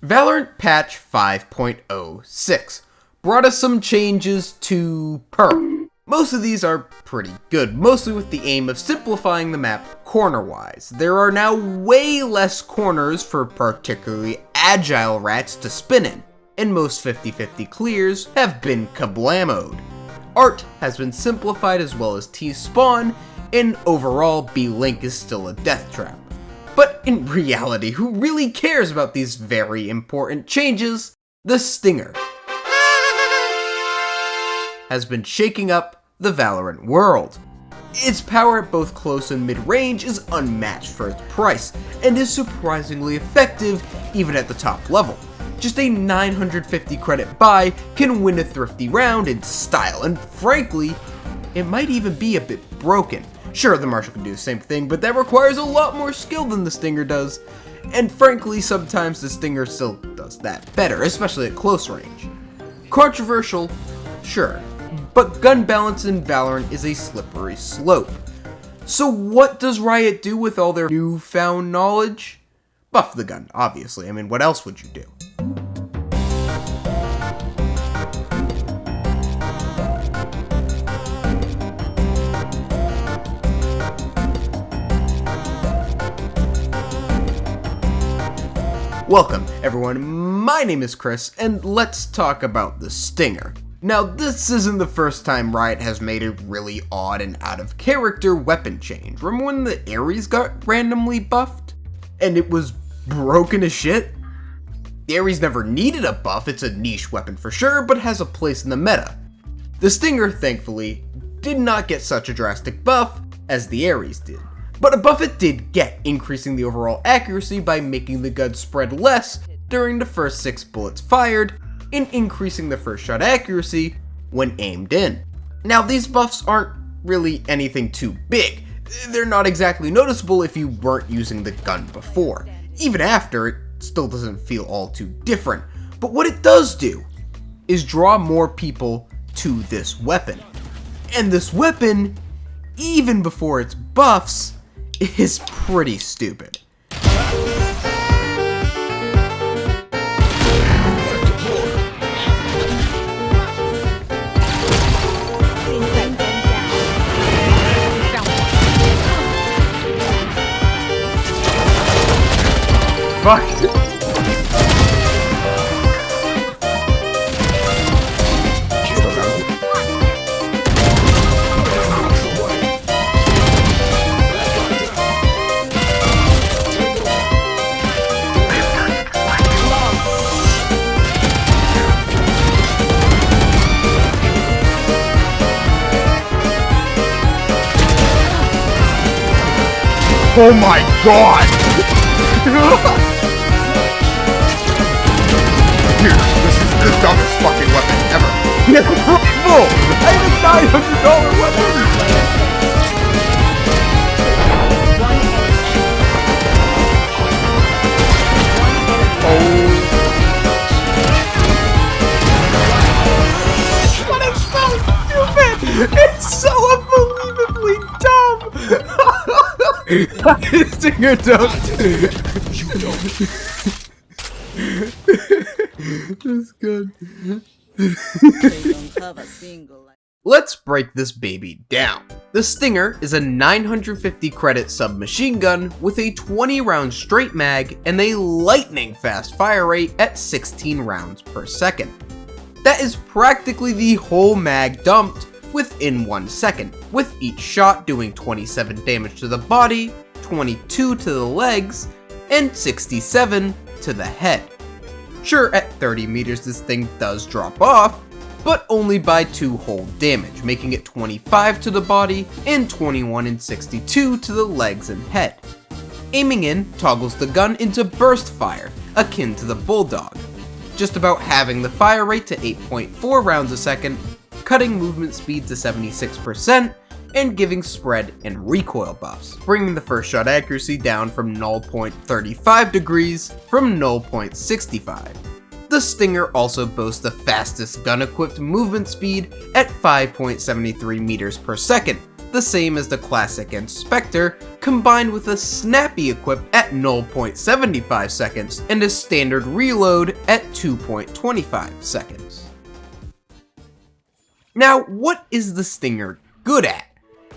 Valorant patch 5.06 brought us some changes to perk. Most of these are pretty good, mostly with the aim of simplifying the map corner-wise. There are now way less corners for particularly agile rats to spin in, and most 50-50 clears have been kablamoed. Art has been simplified as well as T-spawn, and overall B-Link is still a death trap. But in reality, who really cares about these very important changes? The Stinger has been shaking up the Valorant world. Its power at both close and mid-range is unmatched for its price, and is surprisingly effective even at the top level. Just a 950 credit buy can win a thrifty round in style, and frankly, it might even be a bit broken. Sure, the Marshal can do the same thing, but that requires a lot more skill than the Stinger does, and frankly, sometimes the Stinger still does that better, especially at close range. Controversial, sure, but gun balance in Valorant is a slippery slope. So what does Riot do with all their newfound knowledge? Buff the gun, obviously. I mean, what else would you do? Welcome, everyone. My name is Chris, and let's talk about the Stinger. Now, this isn't the first time Riot has made a really odd and out-of-character weapon change. Remember when the Ares got randomly buffed? And it was broken as shit? The Ares never needed a buff, it's a niche weapon for sure, but has a place in the meta. The Stinger, thankfully, did not get such a drastic buff as the Ares did. But a buff it did get, increasing the overall accuracy by making the gun spread less during the first 6 bullets fired, and increasing the first shot accuracy when aimed in. Now, these buffs aren't really anything too big. They're not exactly noticeable if you weren't using the gun before. Even after, it still doesn't feel all too different. But what it does do is draw more people to this weapon. And this weapon, even before its buffs, is pretty stupid. Fuck. Oh my god! Dude, this is the dumbest fucking weapon ever. No! I have a $900 weapon! Oh. But it's so stupid! It's so unbelievably dumb! Stinger don't. That's good. Let's break this baby down. The Stinger is a 950 credit submachine gun with a 20 round straight mag and a lightning fast fire rate at 16 rounds per second. That is practically the whole mag dumped within 1 second, with each shot doing 27 damage to the body, 22 to the legs, and 67 to the head. Sure, at 30 meters this thing does drop off, but only by 2 whole damage, making it 25 to the body and 21 and 62 to the legs and head. Aiming in toggles the gun into burst fire, akin to the Bulldog, just about halving the fire rate to 8.4 rounds a second, cutting movement speed to 76%, and giving spread and recoil buffs, bringing the first shot accuracy down from 0.35 degrees from 0.65. The Stinger also boasts the fastest gun-equipped movement speed at 5.73 meters per second, the same as the Classic and Spectre, combined with a snappy equip at 0.75 seconds and a standard reload at 2.25 seconds. Now, what is the Stinger good at?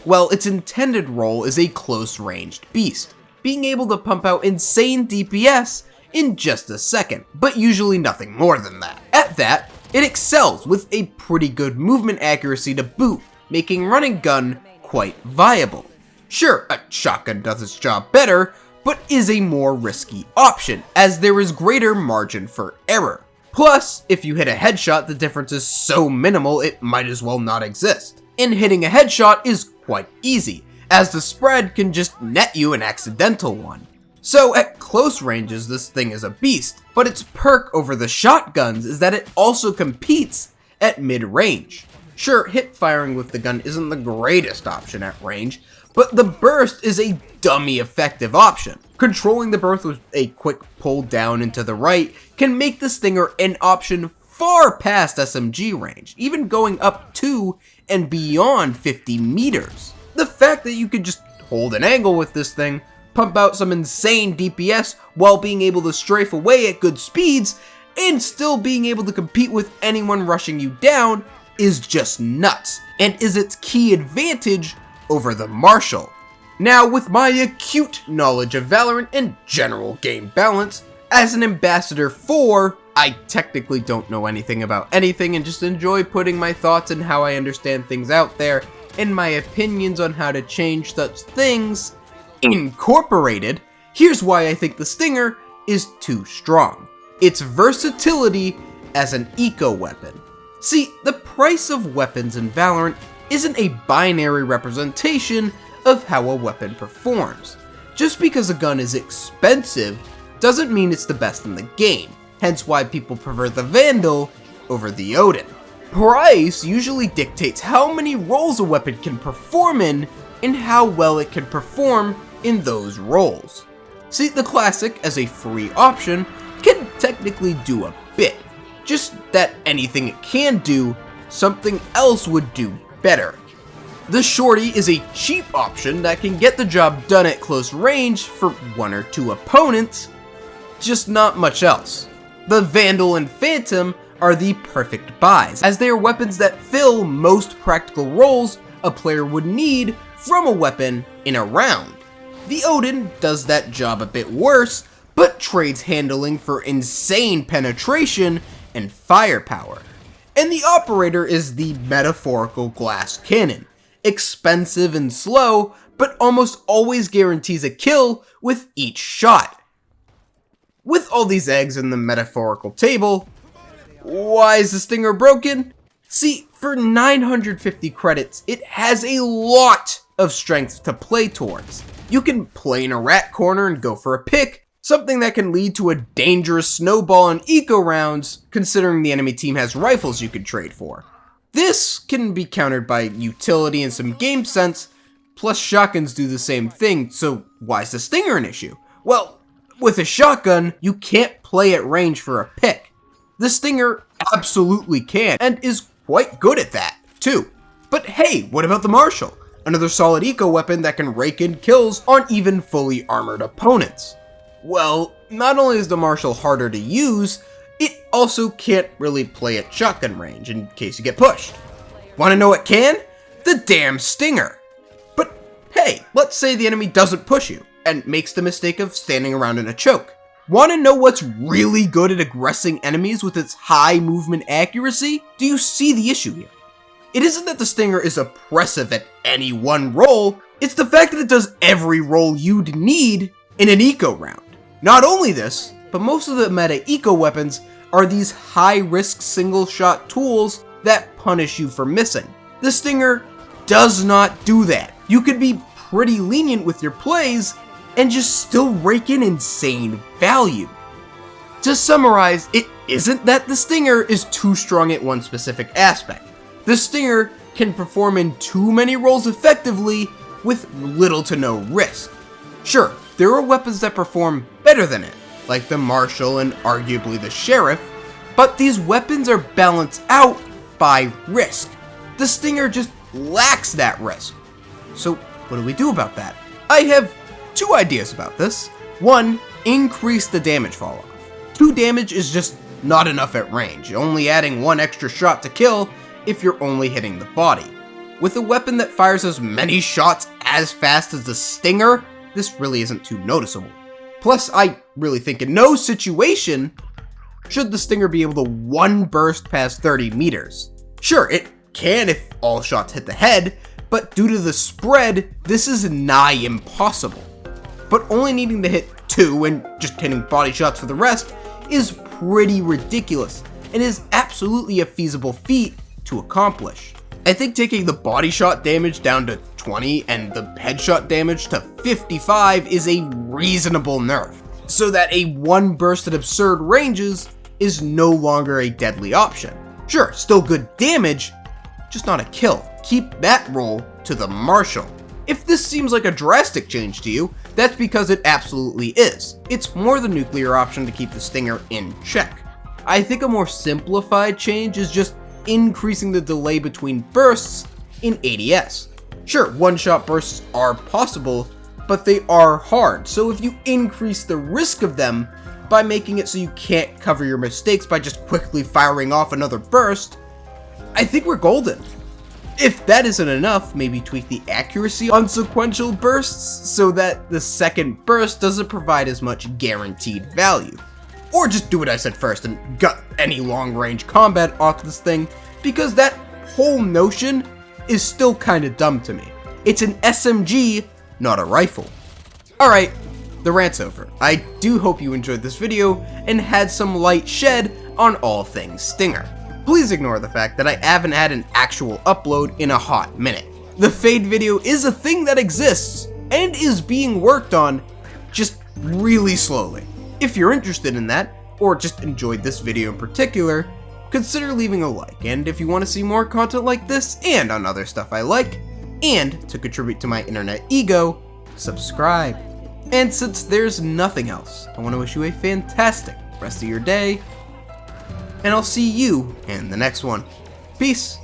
Well, its intended role is a close-ranged beast, being able to pump out insane DPS in just a second, but usually nothing more than that. At that, it excels with a pretty good movement accuracy to boot, making run and gun quite viable. Sure, a shotgun does its job better, but is a more risky option, as there is greater margin for error. Plus, if you hit a headshot, the difference is so minimal it might as well not exist. And hitting a headshot is quite easy, as the spread can just net you an accidental one. So at close ranges, this thing is a beast, but its perk over the shotguns is that it also competes at mid-range. Sure, hip firing with the gun isn't the greatest option at range, but the burst is a dummy effective option. Controlling the burst with a quick pull down and to the right can make the Stinger an option far past SMG range, even going up to and beyond 50 meters. The fact that you could just hold an angle with this thing, pump out some insane DPS while being able to strafe away at good speeds, and still being able to compete with anyone rushing you down is just nuts, and is its key advantage over the Marshal. Now, with my acute knowledge of Valorant and general game balance, as an ambassador for, I technically don't know anything about anything and just enjoy putting my thoughts and how I understand things out there, and my opinions on how to change such things incorporated, here's why I think the Stinger is too strong. Its versatility as an eco weapon. See, the price of weapons in Valorant isn't a binary representation of how a weapon performs. Just because a gun is expensive doesn't mean it's the best in the game, hence why people prefer the Vandal over the Odin. Price usually dictates how many roles a weapon can perform in and how well it can perform in those roles. See, the Classic as a free option can technically do a bit, just that anything it can do, something else would do better. The Shorty is a cheap option that can get the job done at close range for 1 or 2 opponents, just not much else. The Vandal and Phantom are the perfect buys, as they are weapons that fill most practical roles a player would need from a weapon in a round. The Odin does that job a bit worse, but trades handling for insane penetration and firepower. And the Operator is the metaphorical glass cannon. Expensive and slow, but almost always guarantees a kill with each shot. With all these eggs in the metaphorical table, why is the Stinger broken? See, for 950 credits, it has a lot of strength to play towards. You can play in a rat corner and go for a pick, something that can lead to a dangerous snowball in eco rounds, considering the enemy team has rifles you could trade for. This can be countered by utility and some game sense, plus shotguns do the same thing, so why is the Stinger an issue? Well, with a shotgun, you can't play at range for a pick. The Stinger absolutely can, and is quite good at that, too. But hey, what about the Marshal? Another solid eco weapon that can rake in kills on even fully armored opponents. Well, not only is the Marshal harder to use, it also can't really play at shotgun range in case you get pushed. Wanna know what can? The damn Stinger! But hey, let's say the enemy doesn't push you, and makes the mistake of standing around in a choke. Wanna know what's really good at aggressing enemies with its high movement accuracy? Do you see the issue here? It isn't that the Stinger is oppressive at any one role, it's the fact that it does every role you'd need in an eco round. Not only this, but most of the meta eco weapons are these high-risk single-shot tools that punish you for missing. The Stinger does not do that. You could be pretty lenient with your plays and just still rake in insane value. To summarize, it isn't that the Stinger is too strong at one specific aspect. The Stinger can perform in too many roles effectively with little to no risk. Sure, there are weapons that perform better than it, like the Marshal and arguably the Sheriff, but these weapons are balanced out by risk. The Stinger just lacks that risk. So what do we do about that? I have two ideas about this. One, increase the damage fall off. 2 damage is just not enough at range, only adding 1 extra shot to kill if you're only hitting the body. With a weapon that fires as many shots as fast as the Stinger, this really isn't too noticeable. Plus, I really think in no situation should the Stinger be able to one burst past 30 meters. Sure, it can if all shots hit the head, but due to the spread, this is nigh impossible. But only needing to hit 2 and just hitting body shots for the rest is pretty ridiculous, and is absolutely a feasible feat to accomplish. I think taking the body shot damage down to 20 and the headshot damage to 55 is a reasonable nerf, so that a one burst at absurd ranges is no longer a deadly option. Sure, still good damage, just not a kill. Keep that roll to the Marshal. If this seems like a drastic change to you, that's because it absolutely is. It's more the nuclear option to keep the Stinger in check. I think a more simplified change is just increasing the delay between bursts in ADS. Sure, one-shot bursts are possible, but they are hard, so if you increase the risk of them by making it so you can't cover your mistakes by just quickly firing off another burst, I think we're golden. If that isn't enough, maybe tweak the accuracy on sequential bursts so that the second burst doesn't provide as much guaranteed value. Or just do what I said first and gut any long-range combat off this thing, because that whole notion is still kinda dumb to me. It's an SMG, not a rifle. Alright, the rant's over. I do hope you enjoyed this video and had some light shed on all things Stinger. Please ignore the fact that I haven't had an actual upload in a hot minute. The Fade video is a thing that exists and is being worked on, just really slowly. If you're interested in that, or just enjoyed this video in particular, consider leaving a like, and if you want to see more content like this and on other stuff I like, and to contribute to my internet ego, subscribe. And since there's nothing else, I want to wish you a fantastic rest of your day, and I'll see you in the next one. Peace!